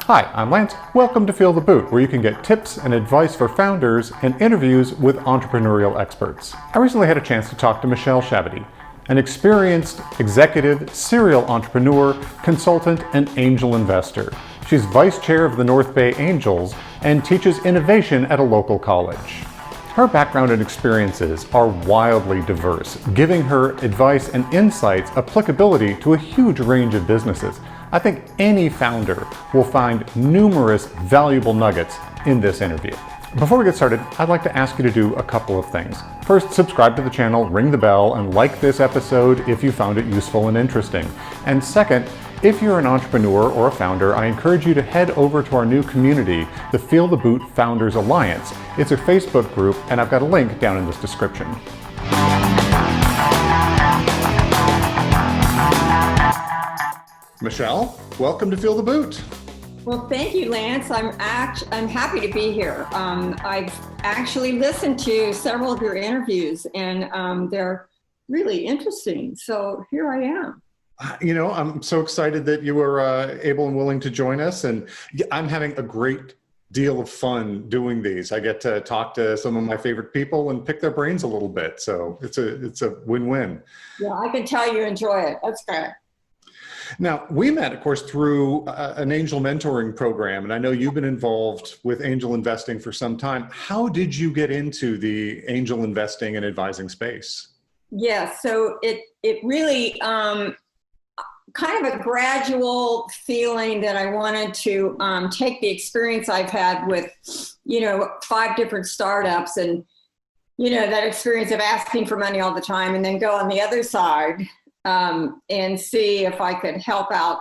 Hi, I'm Lance. Welcome to Feel the Boot, where you can get tips and advice for founders and interviews with entrepreneurial experts. I recently had a chance to talk to Michele Chaboudy, an experienced executive, serial entrepreneur, consultant, and angel investor. She's vice chair of the North Bay Angels and teaches innovation at a local college. Her background and experiences are wildly diverse, giving her advice and insights applicability to a huge range of businesses. I think any founder will find numerous valuable nuggets in this interview. Before we get started, I'd like to ask you to do a couple of things. First, subscribe to the channel, ring the bell, and like this episode if you found it useful and interesting. And second, if you're an entrepreneur or a founder, I encourage you to head over to our new community, the Feel the Boot Founders Alliance. It's a Facebook group, and I've got a link down in this description. Michele, welcome to Feel the Boot. Well, thank you, Lance. I'm happy to be here. I've actually listened to several of your interviews, and they're really interesting. So here I am. You know, I'm so excited that you were able and willing to join us, and I'm having a great deal of fun doing these. I get to talk to some of my favorite people and pick their brains a little bit, so it's a win-win. Yeah, I can tell you enjoy it. That's great. Now, we met, of course, through an angel mentoring program, and I know you've been involved with angel investing for some time. How did you get into the angel investing and advising space? Yeah, so it really kind of a gradual feeling that I wanted to take the experience I've had with, 5 different startups and, that experience of asking for money all the time and then go on the other side and see if I could help out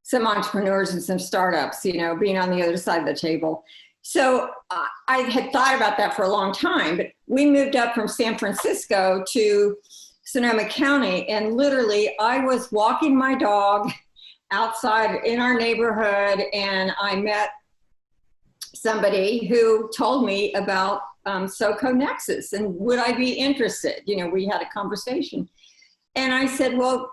some entrepreneurs and some startups, being on the other side of the table. So I had thought about that for a long time, but we moved up from San Francisco to Sonoma County, and literally I was walking my dog outside in our neighborhood, and I met somebody who told me about SoCo Nexus and would I be interested? We had a conversation, and I said, well,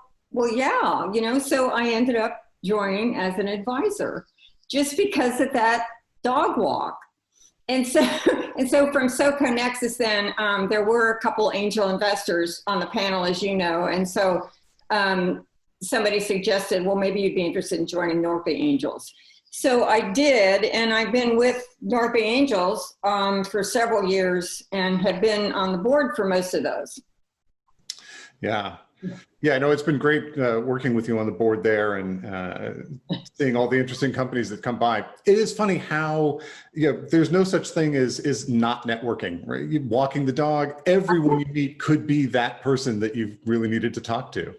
yeah, so I ended up joining as an advisor just because of that dog walk. And so from SoCo Nexus, then there were a couple angel investors on the panel, as you know. And so somebody suggested, well, maybe you'd be interested in joining North Bay Angels. So I did, and I've been with North Bay Angels for several years and have been on the board for most of those. Yeah, I know it's been great working with you on the board there and seeing all the interesting companies that come by. It is funny how there's no such thing as not networking, right? You walking the dog, everyone you meet could be that person that you've really needed to talk to.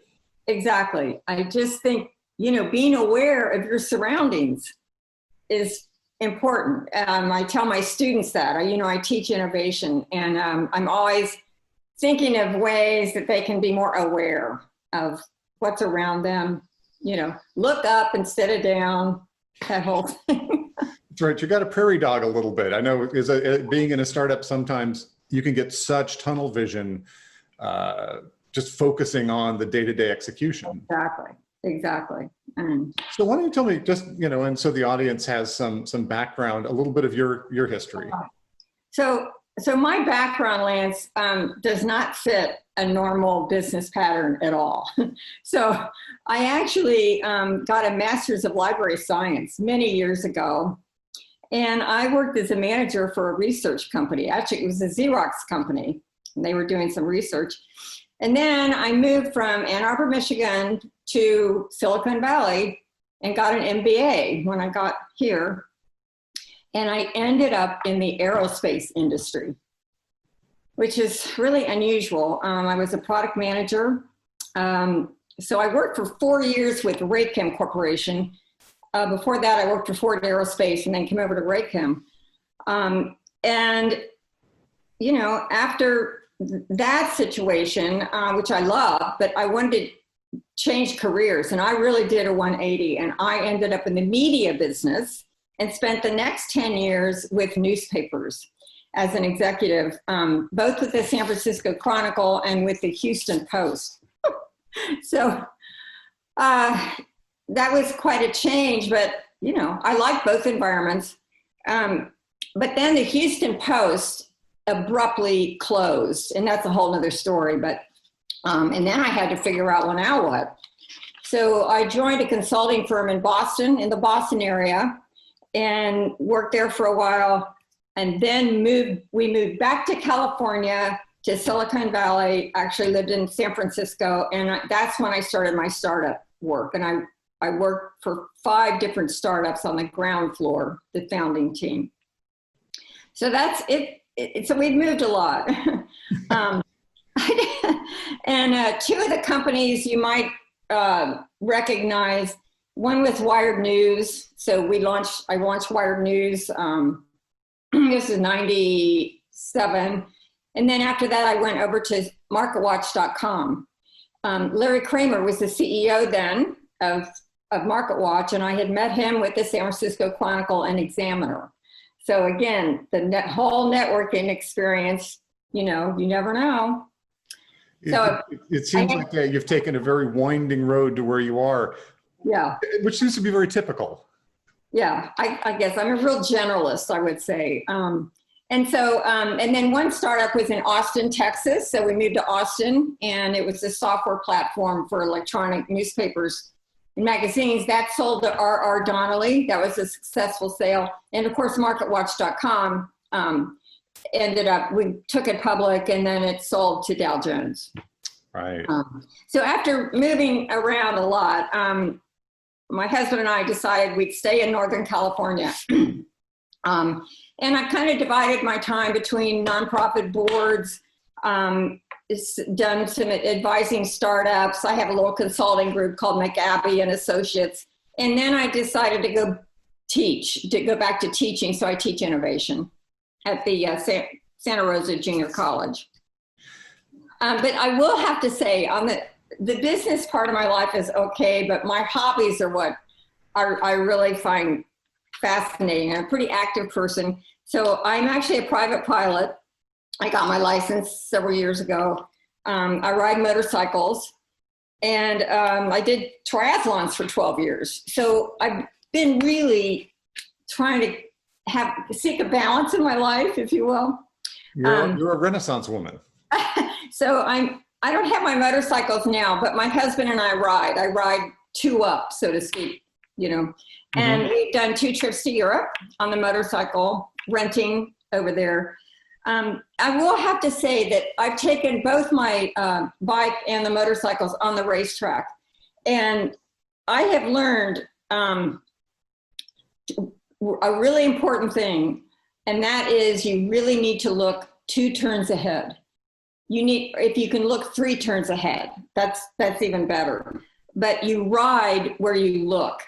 Exactly. I just think, being aware of your surroundings is important. I tell my students that, I teach innovation, and I'm always thinking of ways that they can be more aware of what's around them, look up instead of down, that whole thing. That's right. You got to prairie dog a little bit. I know being in a startup, sometimes you can get such tunnel vision, just focusing on the day-to-day execution. Exactly. So why don't you tell me just, and so the audience has some background, a little bit of your history. So my background, Lance, does not fit a normal business pattern at all. So I actually got a master's of library science many years ago, and I worked as a manager for a research company. Actually, it was a Xerox company, and they were doing some research. And then I moved from Ann Arbor, Michigan to Silicon Valley and got an MBA when I got here. And I ended up in the aerospace industry, which is really unusual. I was a product manager. So I worked for 4 years with Raychem Corporation. Before that, I worked for Ford Aerospace and then came over to Raychem. After that situation, which I love, but I wanted to change careers, and I really did a 180, and I ended up in the media business and spent the next 10 years with newspapers as an executive, both with the San Francisco Chronicle and with the Houston Post. So that was quite a change, but I like both environments. But then the Houston Post abruptly closed, and that's a whole nother story. But and then I had to figure out, well, now what? So I joined a consulting firm in Boston, in the Boston area, and worked there for a while. And then we moved back to California, to Silicon Valley. Actually lived in San Francisco, and that's when I started my startup work. And I worked for 5 different startups on the ground floor, the founding team. So that's it. So we've moved a lot. And 2 of the companies you might recognize, one was Wired News. So I launched Wired News. This is 97. And then after that, I went over to MarketWatch.com. Larry Kramer was the CEO then of MarketWatch, and I had met him with the San Francisco Chronicle and Examiner. So again, the whole networking experience, you never know. So it seems like you've taken a very winding road to where you are. Yeah. Which seems to be very typical. Yeah, I guess I'm a real generalist, I would say. And so, and then one startup was in Austin, Texas. So we moved to Austin, and it was a software platform for electronic newspapers and magazines that sold to R.R. Donnelley. That was a successful sale. And of course, MarketWatch.com we took it public, and then it sold to Dow Jones. Right. So after moving around a lot, my husband and I decided we'd stay in Northern California. And I kind of divided my time between nonprofit boards, done some advising startups. I have a little consulting group called McAbey and Associates. And then I decided to go back to teaching. So I teach innovation at the Santa Rosa Junior College. But I will have to say, on the business part of my life is okay, but my hobbies are what I really find fascinating. I'm a pretty active person. So I'm actually a private pilot. I got my license several years ago. I ride motorcycles, and I did triathlons for 12 years. So I've been really trying to seek a balance in my life, if you will. You're a Renaissance woman. So I don't have my motorcycles now, but my husband and I ride. I ride 2 up, so to speak, And we've done 2 trips to Europe on the motorcycle, renting over there. I will have to say that I've taken both my bike and the motorcycles on the racetrack. And I have learned a really important thing, and that is you really need to look 2 turns ahead. If you can look 3 turns ahead, that's even better. But you ride where you look.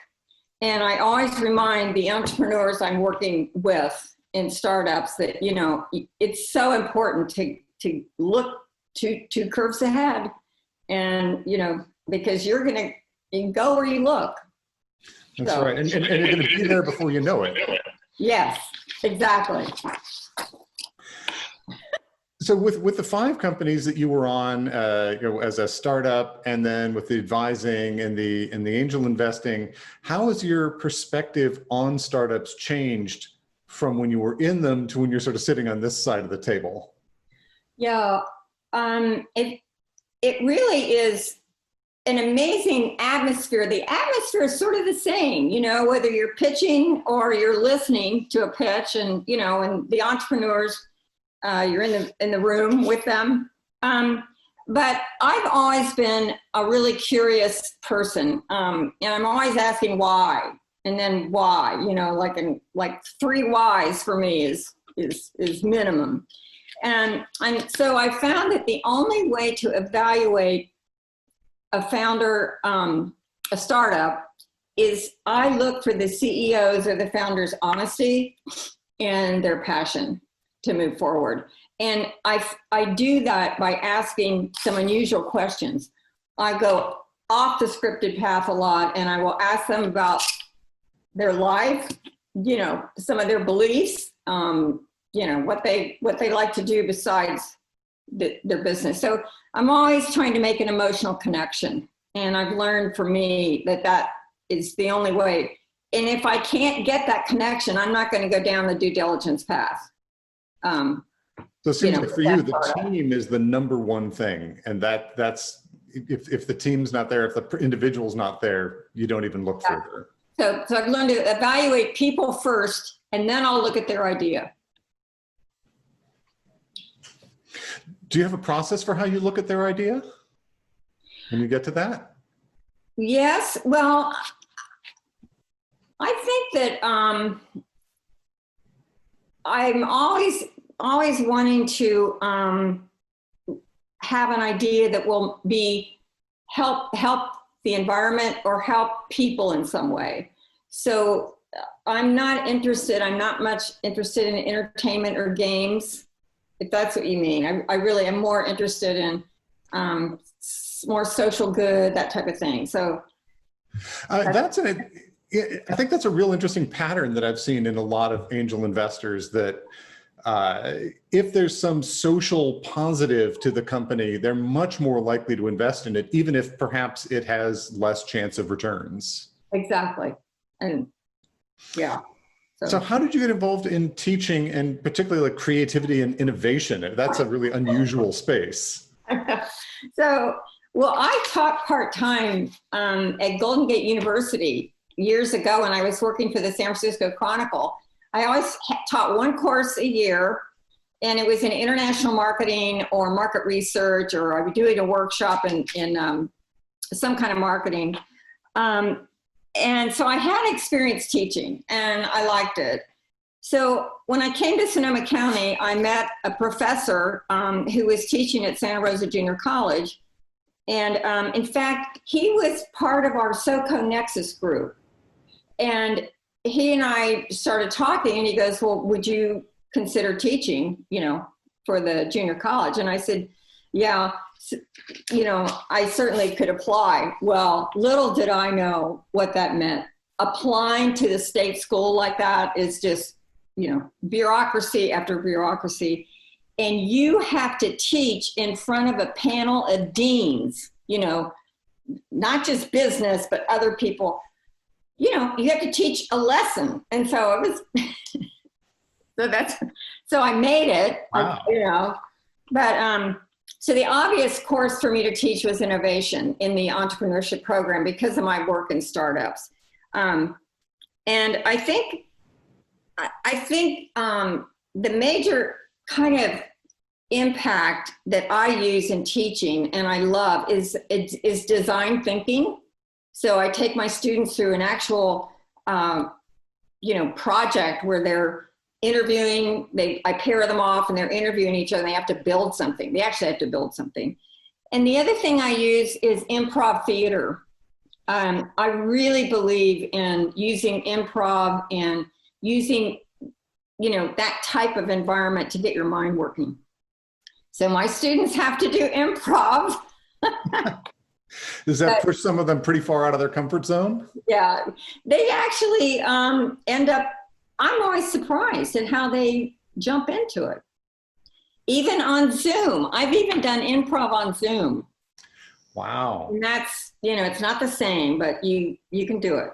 And I always remind the entrepreneurs I'm working with in startups that, it's so important to look 2 curves ahead, and, because you're going to go where you look. That's right. And you're going to be there before you know it. Yes, exactly. So with the 5 companies that you were on, as a startup, and then with the advising and the angel investing, how has your perspective on startups changed from when you were in them to when you're sort of sitting on this side of the table? Yeah, it really is an amazing atmosphere. The atmosphere is sort of the same, whether you're pitching or you're listening to a pitch, and and the entrepreneurs. You're in the room with them. But I've always been a really curious person. And I'm always asking why, and then why, like 3 whys for me is minimum. And so I found that the only way to evaluate a founder, a startup, is I look for the CEOs or the founders' honesty and their passion to move forward. And I do that by asking some unusual questions. I go off the scripted path a lot, and I will ask them about their life, some of their beliefs, what they like to do besides their business. So I'm always trying to make an emotional connection. And I've learned for me that is the only way. and if I can't get that connection, I'm not going to go down the due diligence path. So it seems like for you, the team is the number one thing. And that's, if the team's not there, if the individual's not there, you don't even look further. So I've learned to evaluate people first, and then I'll look at their idea. Do you have a process for how you look at their idea when you get to that? Yes. Well, I think that I'm always wanting to have an idea that will help the environment or help people in some way. So I'm not much interested in entertainment or games, if that's what you mean. I really am more interested in more social good, that type of thing. So I think that's a real interesting pattern that I've seen in a lot of angel investors, that if there's some social positive to the company, they're much more likely to invest in it, even if perhaps it has less chance of returns. Exactly. And yeah. So how did you get involved in teaching, and particularly like creativity and innovation? That's a really unusual space. Well, I taught part-time at Golden Gate University years ago when I was working for the San Francisco Chronicle. I always taught one course a year, and it was in international marketing or market research, or I would do a workshop in some kind of marketing. And so I had experience teaching, and I liked it. So when I came to Sonoma County, I met a professor who was teaching at Santa Rosa Junior College. And in fact, he was part of our SoCo Nexus group. And he and I started talking, and he goes, well, would you consider teaching, for the junior college? And I said, yeah, I certainly could apply. Well, little did I know what that meant. Applying to the state school like that is just, bureaucracy after bureaucracy. And you have to teach in front of a panel of deans, not just business, but other people. You have to teach a lesson. And so it was, so I made it, wow. So the obvious course for me to teach was innovation in the entrepreneurship program because of my work in startups. And I think the major kind of impact that I use in teaching and I love is design thinking. So I take my students through an actual, project where they're interviewing, I pair them off and they're interviewing each other and they have to build something. They actually have to build something. And the other thing I use is improv theater. I really believe in using improv and using, that type of environment to get your mind working. So my students have to do improv. Does that push some of them pretty far out of their comfort zone? Yeah, they actually end up, I'm always surprised at how they jump into it. Even on Zoom. I've even done improv on Zoom. Wow. And that's, it's not the same, but you can do it.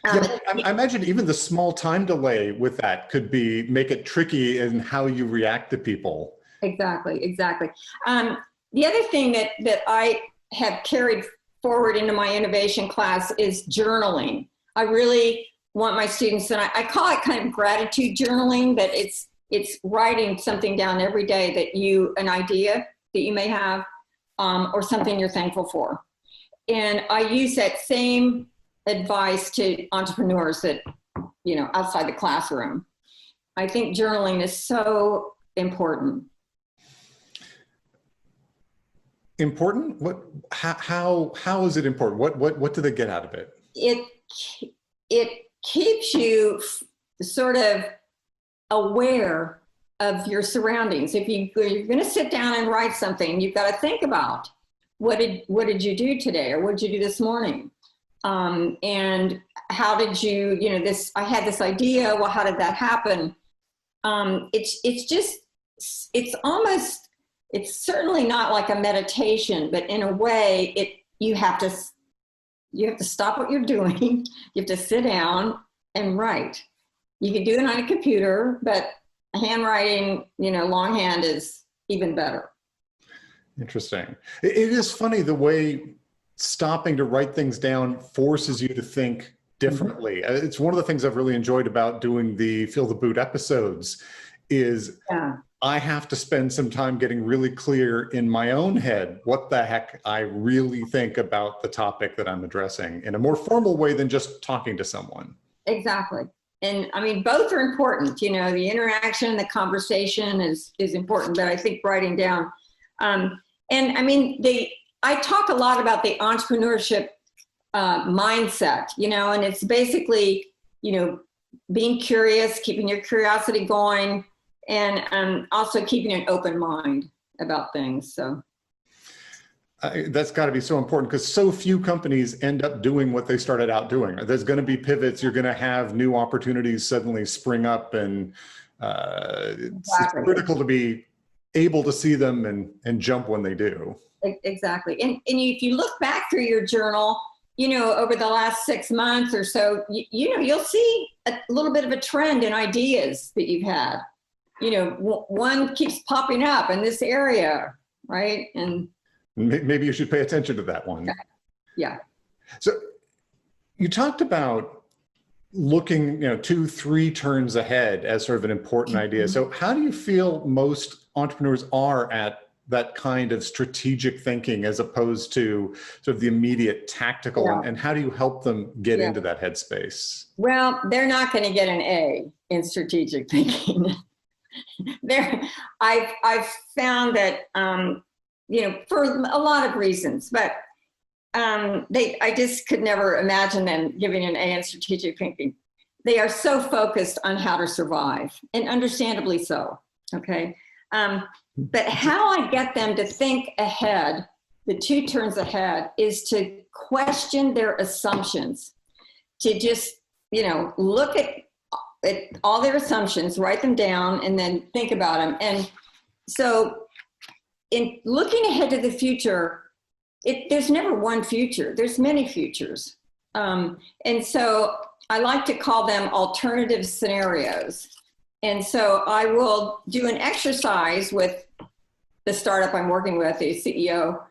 I imagine even the small time delay with that could make it tricky in how you react to people. Exactly. The other thing that I have carried forward into my innovation class is journaling. I really want my students, and I call it kind of gratitude journaling, that it's writing something down every day an idea that you may have, or something you're thankful for. And I use that same advice to entrepreneurs that, outside the classroom. I think journaling is so important. Important? How is it important? What do they get out of it? It keeps you sort of aware of your surroundings. If you're going to sit down and write something, you've got to think about what did you do today, or what did you do this morning, and how did you I had this idea. Well, how did that happen? It's certainly not like a meditation, but in a way, you have to You have to stop what you're doing. You have to sit down and write. You can do it on a computer, but handwriting, longhand is even better. Interesting. It is funny the way stopping to write things down forces you to think differently. It's one of the things I've really enjoyed about doing the Feel the Boot episodes is I have to spend some time getting really clear in my own head what the heck I really think about the topic that I'm addressing in a more formal way than just talking to someone. Exactly. And I mean, both are important. The interaction, the conversation is important, but I think writing down, and I mean, I talk a lot about the entrepreneurship mindset, and it's basically, being curious, keeping your curiosity going, and also keeping an open mind about things. So that's got to be so important because so few companies end up doing what they started out doing. There's going to be pivots. You're going to have new opportunities suddenly spring up, and it's critical to be able to see them and jump when they do. Exactly. And if you look back through your journal, over the last 6 months or so, you'll see a little bit of a trend in ideas that you've had. One keeps popping up in this area, right? And maybe you should pay attention to that one. Yeah. So you talked about looking, 2-3 turns ahead as sort of an important idea. So how do you feel most entrepreneurs are at that kind of strategic thinking as opposed to sort of the immediate tactical, and how do you help them get into that headspace? Well, they're not going to get an A in strategic thinking. I've found that, for a lot of reasons, but I just could never imagine them giving an A in strategic thinking. They are so focused on how to survive, and understandably so. Okay. But how I get them to think ahead, the 2 turns ahead, is to question their assumptions, to just, look at all their assumptions, write them down, and then think about them. And so in looking ahead to the future, there's never one future. There's many futures. And so I like to call them alternative scenarios. And so I will do an exercise with the startup I'm working with, the CEO,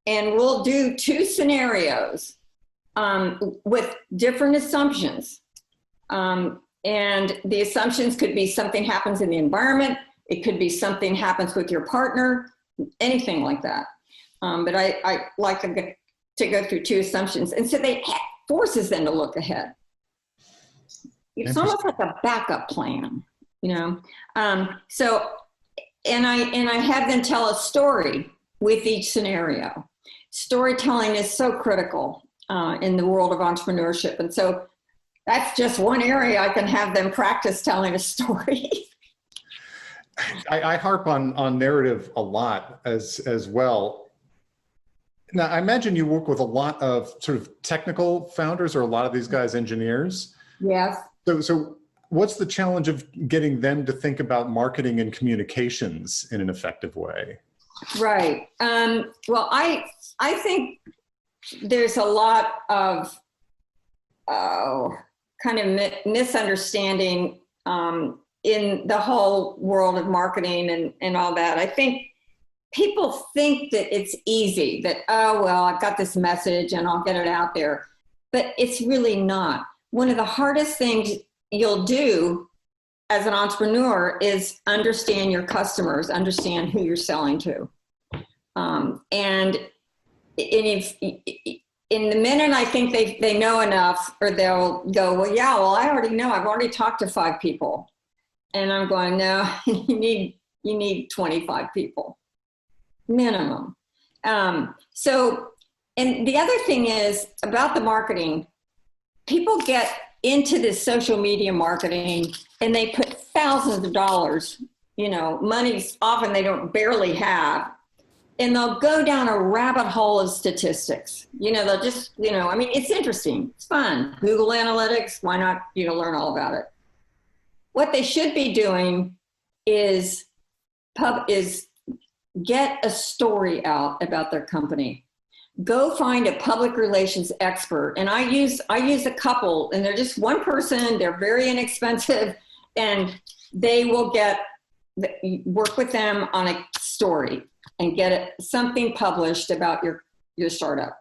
and we'll do 2 scenarios with different assumptions. And the assumptions could be something happens in the environment. It could be something happens with your partner, anything like that. But I like to go through 2 assumptions. And so they forces them to look ahead. It's almost like a backup plan, So, and I have them tell a story with each scenario. Storytelling is so critical in the world of entrepreneurship. And so that's just one area I can have them practice telling a story. I harp on narrative a lot as well. Now, I imagine you work with a lot of sort of technical founders, or a lot of these guys engineers. Yes. So what's the challenge of getting them to think about marketing and communications in an effective way? Right. Well, I think there's a lot of kind of misunderstanding in the whole world of marketing and all that. I think people think that it's easy, that, oh, well, I've got this message and I'll get it out there. But it's really not. One of the hardest things you'll do as an entrepreneur is understand your customers, understand who you're selling to. And if in the minute I think they know enough, or they'll go, well, yeah, well, I already know. I've already talked to 5 people. And I'm going, no, you need 25 people minimum. So, and the other thing is about the marketing, people get into this social media marketing and they put thousands of dollars, money's often they don't barely have, and they'll go down a rabbit hole of statistics. They'll just, I mean, it's interesting. It's fun. Google Analytics, why not, learn all about it. What they should be doing is get a story out about their company. go find a public relations expert. And I use a couple, and they're just one person, they're very inexpensive, and they will work with them on a story and get something published about your startup.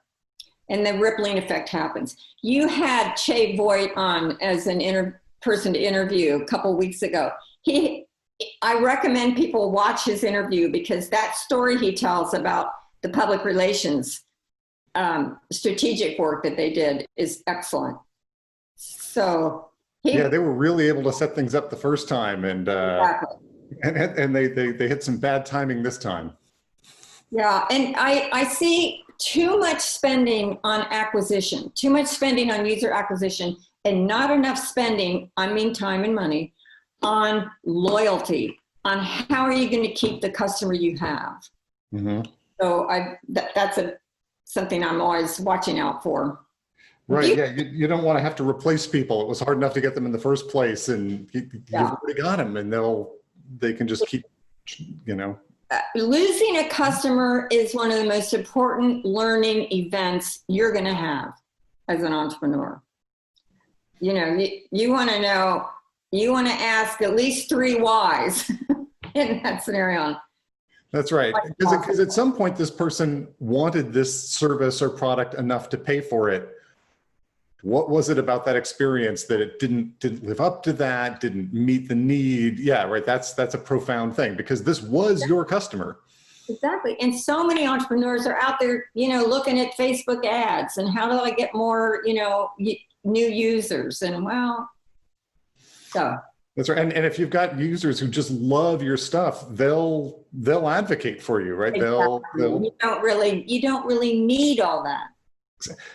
And the rippling effect happens. You had Che Voigt on as an person to interview a couple weeks ago. I recommend people watch his interview, because that story he tells about the public relations strategic work that they did is excellent. So they were really able to set things up the first time, and exactly. and they hit some bad timing this time. Yeah, and I see too much spending on acquisition, too much spending on user acquisition, and not enough spending, I mean time and money, on loyalty, on how are you going to keep the customer you have. Mm-hmm. So that's something I'm always watching out for. Right, you don't want to have to replace people. It was hard enough to get them in the first place, and you've already got them, and they can just keep, losing a customer is one of the most important learning events you're going to have as an entrepreneur. You want to know, you want to ask at least 3 whys in that scenario. That's right. Because at some point, this person wanted this service or product enough to pay for it. What was it about that experience that it didn't live up to that, didn't meet the need? Yeah, right. That's a profound thing, because this was your customer. Exactly. And so many entrepreneurs are out there, looking at Facebook ads and how do I get more, new users, and so. That's right. And if you've got users who just love your stuff, they'll advocate for you, right? Exactly. You don't really need all that.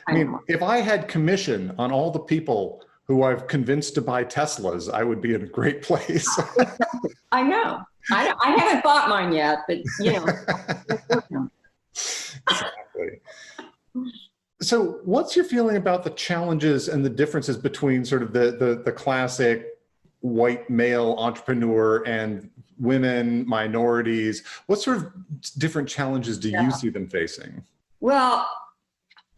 I mean, if I had commission on all the people who I've convinced to buy Teslas, I would be in a great place. I know. I haven't bought mine yet, but Exactly. So what's your feeling about the challenges and the differences between sort of the classic white male entrepreneur and women, minorities? What sort of different challenges do you see them facing? Well,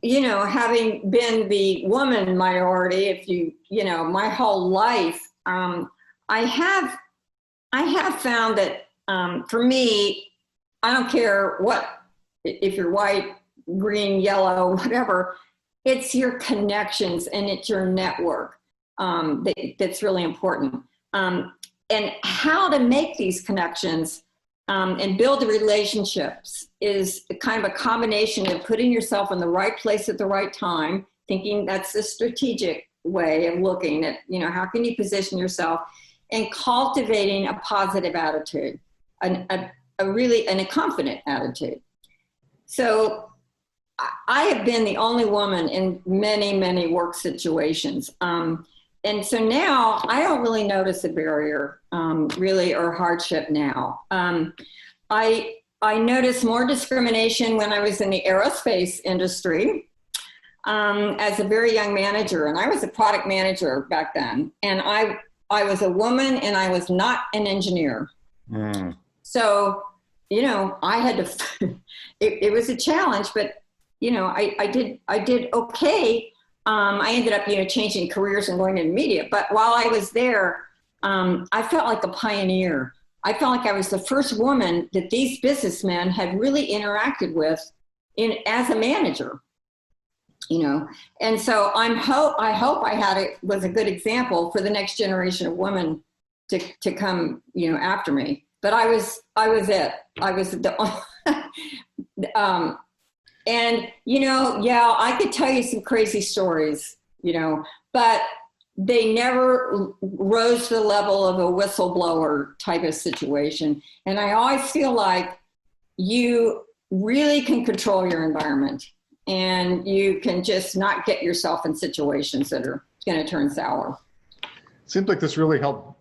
having been the woman minority, my whole life, I have found that for me, I don't care if you're white, green, yellow, whatever, it's your connections and it's your network that's really important. And how to make these connections and build the relationships is kind of a combination of putting yourself in the right place at the right time, thinking that's the strategic way of looking at, how can you position yourself, and cultivating a positive attitude, a confident attitude. So I have been the only woman in many, many work situations. And so now I don't really notice a barrier, or hardship now. I noticed more discrimination when I was in the aerospace industry as a very young manager, and I was a product manager back then. And I was a woman, and I was not an engineer. So, I had to. It was a challenge, but I did okay. I ended up, changing careers and going into media. But while I was there, I felt like a pioneer. I felt like I was the first woman that these businessmen had really interacted with as a manager, And so I hope I was a good example for the next generation of women to come, after me. But I was it. I was the. And, I could tell you some crazy stories, but they never rose to the level of a whistleblower type of situation. And I always feel like you really can control your environment, and you can just not get yourself in situations that are going to turn sour. Seems like this really helped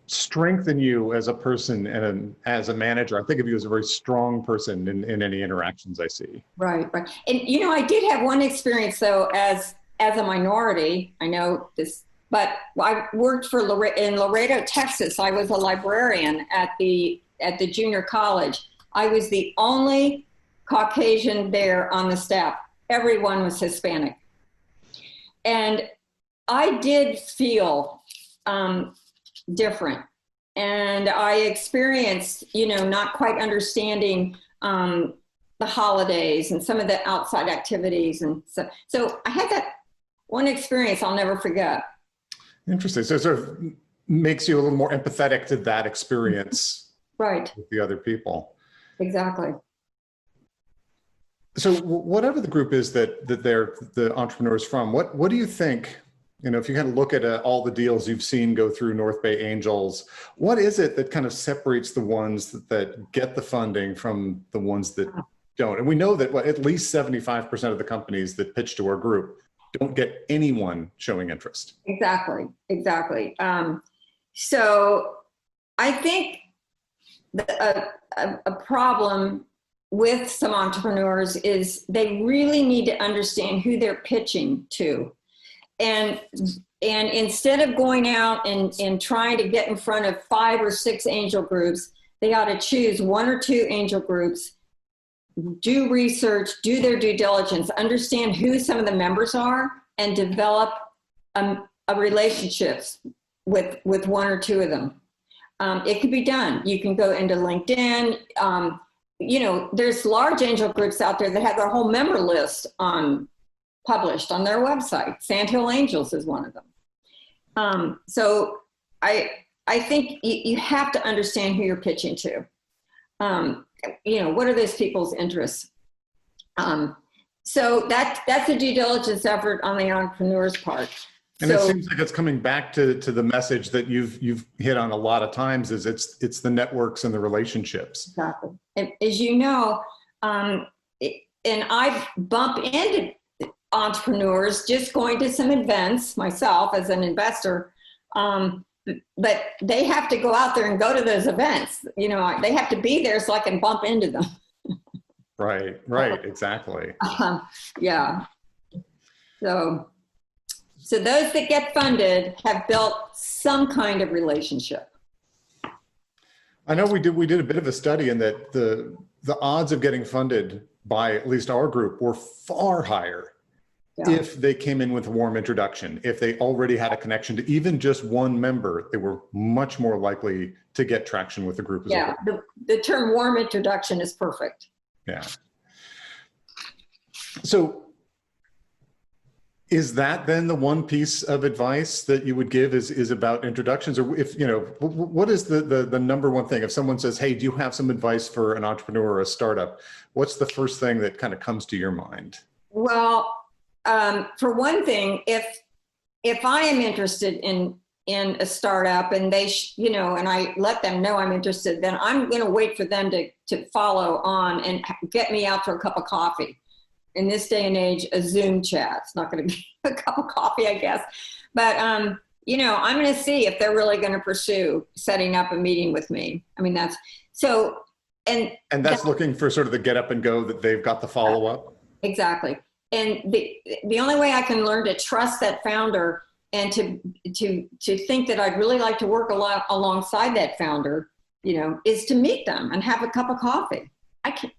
strengthen you as a person and as a manager. I think of you as a very strong person in any interactions I see. Right. And, I did have one experience, though, as a minority. I know this, but I worked in Laredo, Texas. I was a librarian at the junior college. I was the only Caucasian there on the staff. Everyone was Hispanic. And I did feel different. And I experienced, not quite understanding the holidays and some of the outside activities. And so I had that one experience I'll never forget. Interesting. So it sort of makes you a little more empathetic to that experience. Right. With the other people. Exactly. So whatever the group is that they're the entrepreneurs from, what do you think, if you kind of look at all the deals you've seen go through North Bay Angels, what is it that kind of separates the ones that get the funding from the ones that don't? And we know that at least 75% of the companies that pitch to our group don't get anyone showing interest. Exactly. So I think a problem with some entrepreneurs is they really need to understand who they're pitching to. And instead of going out and trying to get in front of 5 or 6 angel groups, they ought to choose 1 or 2 angel groups, do research, do their due diligence, understand who some of the members are, and develop a relationships with 1 or 2 of them. It could be done. You can go into LinkedIn. There's large angel groups out there that have their whole member list published on their website. Sandhill Angels is one of them. So I think you have to understand who you're pitching to. What are those people's interests? So that's a due diligence effort on the entrepreneur's part. And it seems like it's coming back to the message that you've hit on a lot of times, is it's the networks and the relationships. Exactly. And as you know, and I bump into entrepreneurs just going to some events myself as an investor, but they have to go out there and go to those events. They have to be there so I can bump into them. Right, exactly. Yeah. So those that get funded have built some kind of relationship. I know we did a bit of a study in that the odds of getting funded by at least our group were far higher if they came in with a warm introduction. If they already had a connection to even just one member, they were much more likely to get traction with the group as well. Yeah, the term warm introduction is perfect. Yeah. So is that then the one piece of advice that you would give is about introductions? Or if, what is the number one thing? If someone says, hey, do you have some advice for an entrepreneur or a startup? What's the first thing that kind of comes to your mind? Well, for one thing, if I am interested in a startup and they, and I let them know I'm interested, then I'm going to wait for them to follow on and get me out for a cup of coffee. In this day and age, a Zoom chat. It's not going to be a cup of coffee, I guess. But, I'm going to see if they're really going to pursue setting up a meeting with me. I mean, that's so. And that's looking for sort of the get up and go that they've got the follow up. Exactly. And the only way I can learn to trust that founder and to think that I'd really like to work alongside that founder, is to meet them and have a cup of coffee. I can't,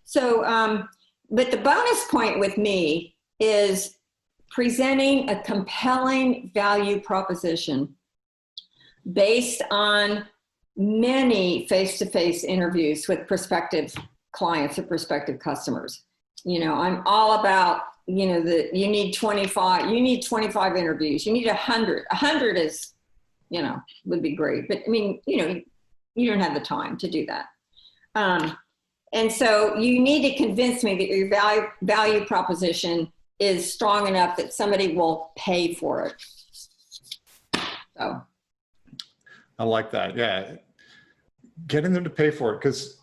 So, but the bonus point with me is presenting a compelling value proposition based on many face-to-face interviews with prospective clients or prospective customers. I'm all about, you need 25 interviews. You need 100. 100 is, would be great. But I mean, you don't have the time to do that. And so you need to convince me that your value proposition is strong enough that somebody will pay for it. So. I like that. Yeah. Getting them to pay for it, because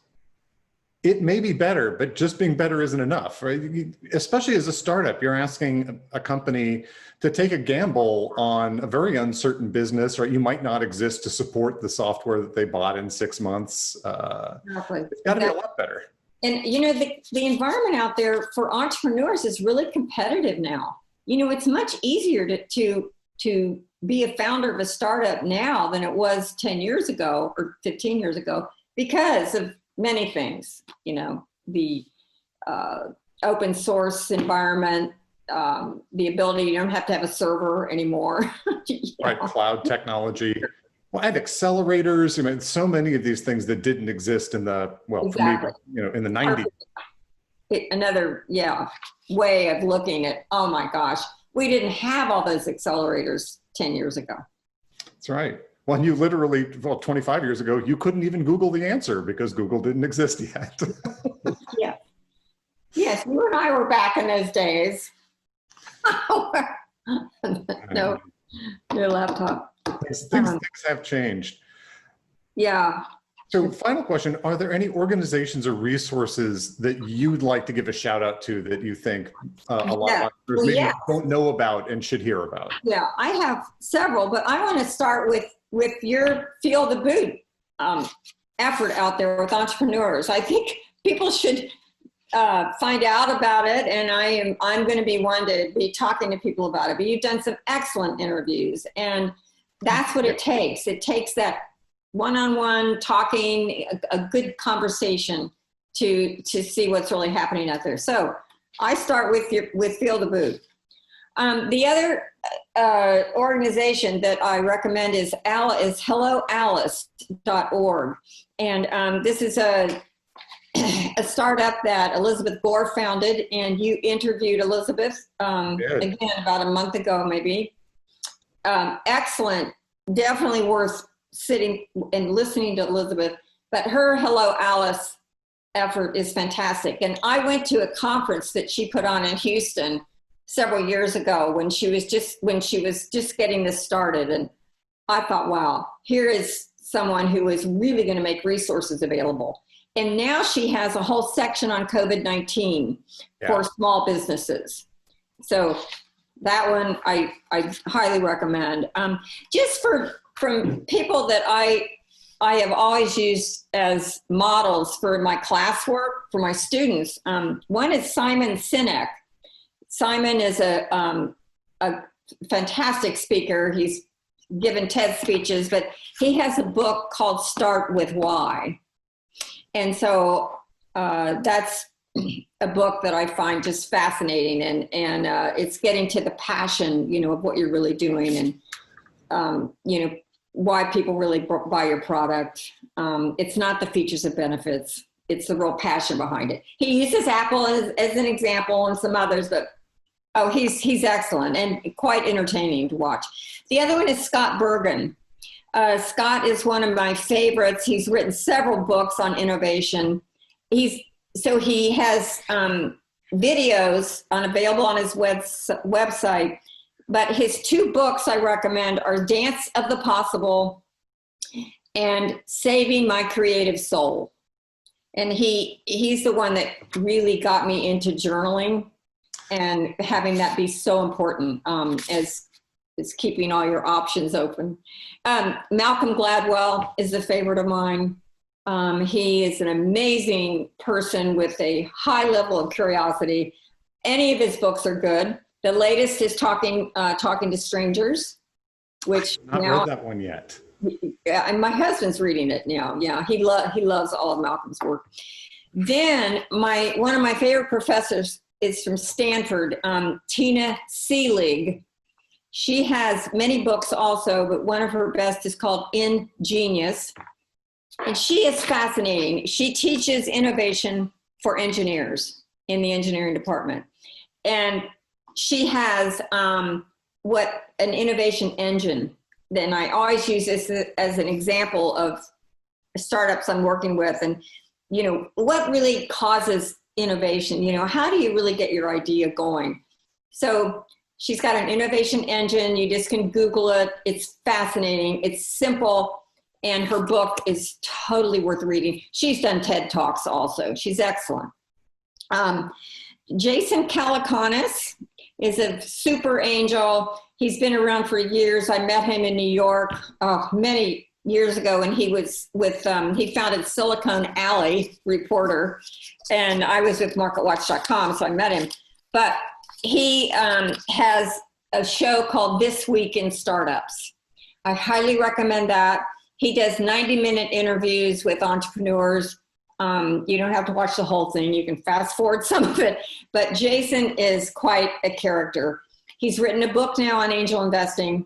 it may be better, but just being better isn't enough, right? Especially as a startup, you're asking a company to take a gamble on a very uncertain business, right? You might not exist to support the software that they bought in 6 months. Exactly. It's got to be a lot better. And, the environment out there for entrepreneurs is really competitive now. It's much easier to be a founder of a startup now than it was 10 years ago or 15 years ago because of many things, the open source environment, the ability, you don't have to have a server anymore. Right, cloud technology. Well, and accelerators. I mean, so many of these things that didn't exist in the, well, Exactly. for me, in the 90s. Another, way of looking at, oh my gosh, we didn't have all those accelerators 10 years ago. That's right. Well, and you literally, 25 years ago, you couldn't even Google the answer because Google didn't exist yet. Yeah. Yes, you and I were back in those days. No laptop. Things have changed. Yeah. So final question, are there any organizations or resources that you'd like to give a shout out to that you think a lot of entrepreneurs maybe don't know about and should hear about? Yeah, I have several, but I want to start with your Feel the Boot effort out there with entrepreneurs. I think people should find out about it, and I'm going to be one to be talking to people about it. But you've done some excellent interviews, and that's what it takes. It takes that one-on-one talking, a good conversation to see what's really happening out there. So I start with Feel the Boot. The other organization that I recommend is helloalice.org. And this is a startup that Elizabeth Gore founded, and you interviewed Elizabeth again about a month ago, maybe. Excellent, definitely worth sitting and listening to Elizabeth, but her Hello Alice effort is fantastic. And I went to a conference that she put on in Houston several years ago when she was just getting this started. And I thought, wow, here is someone who is really going to make resources available. And now she has a whole section on COVID-19 for small businesses. So that one I highly recommend. Just from people that I have always used as models for my classwork, for my students. One is Simon Sinek. Simon is a fantastic speaker. He's given TED speeches, but he has a book called Start With Why. And so that's a book that I find just fascinating, and it's getting to the passion, of what you're really doing, and why people really buy your product. It's not the features and benefits. It's the real passion behind it. He uses Apple as an example and some others, but he's excellent and quite entertaining to watch. The other one is Scott Bergen. Scott is one of my favorites. He's written several books on innovation. He has videos available on his website. But his two books I recommend are Dance of the Possible and Saving My Creative Soul. And he's the one that really got me into journaling and having that be so important as keeping all your options open. Malcolm Gladwell is a favorite of mine. He is an amazing person with a high level of curiosity. Any of his books are good. The latest is Talking to Strangers, which I've not read that one yet. Yeah, and my husband's reading it now. Yeah, he loves all of Malcolm's work. Then one of my favorite professors is from Stanford, Tina Seelig. She has many books also, but one of her best is called Ingenious. And she is fascinating. She teaches innovation for engineers in the engineering department. And she has an innovation engine. Then I always use this as an example of startups I'm working with, and what really causes innovation. How do you really get your idea going? So she's got an innovation engine. You just can Google it. It's fascinating. It's simple, and her book is totally worth reading. She's done TED Talks also. She's excellent. Jason Calacanis is a super angel. He's been around for years. I met him in New York many years ago, and he was he founded Silicon Alley Reporter, and I was with MarketWatch.com, so I met him. But he has a show called This Week in Startups. I highly recommend that. He does 90-minute interviews with entrepreneurs. You don't have to watch the whole thing. You can fast forward some of it. But Jason is quite a character. He's written a book now on angel investing.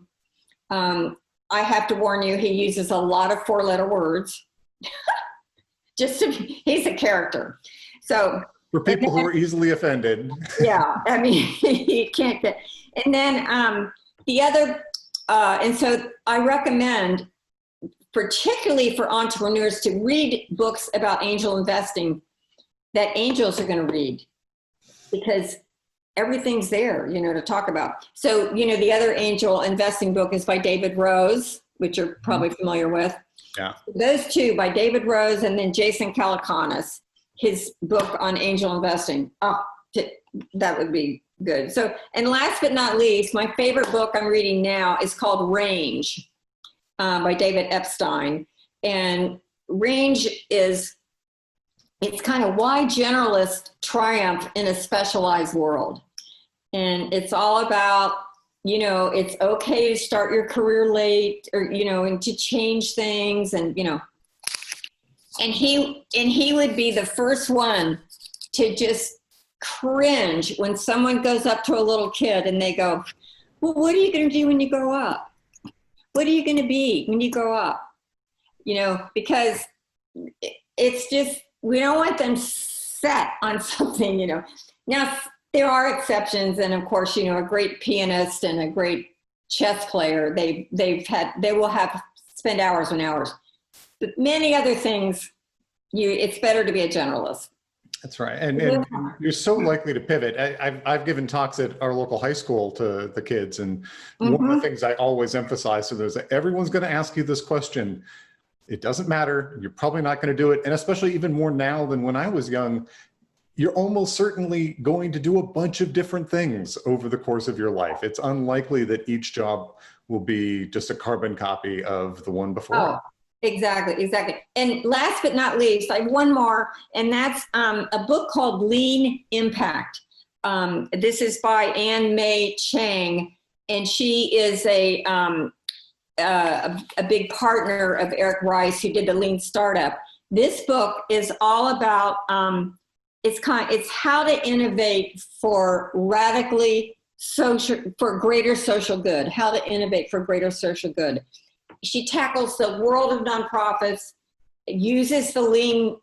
I have to warn you, he uses a lot of four-letter words. He's a character. So for people who are easily offended. Yeah, I mean, you can't get. And then the other, and so I recommend, particularly for entrepreneurs, to read books about angel investing that angels are going to read, because everything's there, to talk about. So, the other angel investing book is by David Rose, which you're probably familiar with. Yeah. Those two, by David Rose, and then Jason Calacanis, his book on angel investing. Oh, that would be good. So, and last but not least, my favorite book I'm reading now is called Range by David Epstein. And Range it's kind of why generalists triumph in a specialized world. And it's all about, it's okay to start your career late, or, and to change things, and, and he would be the first one to just cringe when someone goes up to a little kid and they go, well, what are you going to do when you grow up? What are you going to be when you grow up? Because it's just, we don't want them set on something, Now, there are exceptions. And of course, a great pianist and a great chess player, they will have spend hours and hours. But many other things, it's better to be a generalist. That's right. And you're so likely to pivot. I've given talks at our local high school to the kids. And one of the things I always emphasize to those, everyone's going to ask you this question. It doesn't matter. You're probably not going to do it. And especially even more now than when I was young, you're almost certainly going to do a bunch of different things over the course of your life. It's unlikely that each job will be just a carbon copy of the one before. Oh, exactly. And last but not least, I have one more, and that's a book called Lean Impact. This is by Ann May Chang, and she is a big partner of Eric Rice, who did the Lean Startup. This book is all about it's how to innovate for greater social good. How to innovate for greater social good. She tackles the world of nonprofits, uses the lean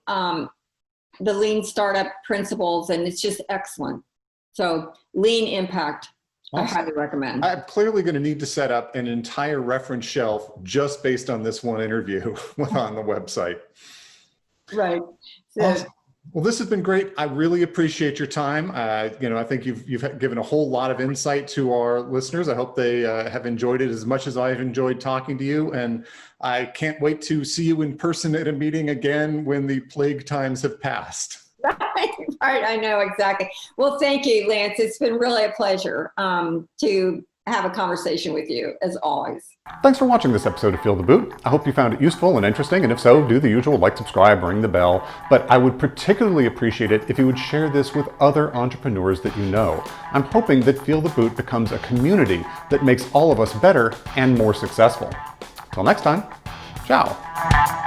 startup principles, and it's just excellent. So, Lean Impact. Awesome. I highly recommend. I'm clearly going to need to set up an entire reference shelf just based on this one interview on the website. Right. So, awesome. Well, this has been great. I really appreciate your time. I think you've given a whole lot of insight to our listeners. I hope they have enjoyed it as much as I've enjoyed talking to you. And I can't wait to see you in person at a meeting again when the plague times have passed. Right, I know, exactly. Well, thank you, Lance. It's been really a pleasure to have a conversation with you, as always. Thanks for watching this episode of Feel the Boot. I hope you found it useful and interesting, and if so, do the usual: like, subscribe, ring the bell. But I would particularly appreciate it if you would share this with other entrepreneurs that you know. I'm hoping that Feel the Boot becomes a community that makes all of us better and more successful. Till next time, ciao.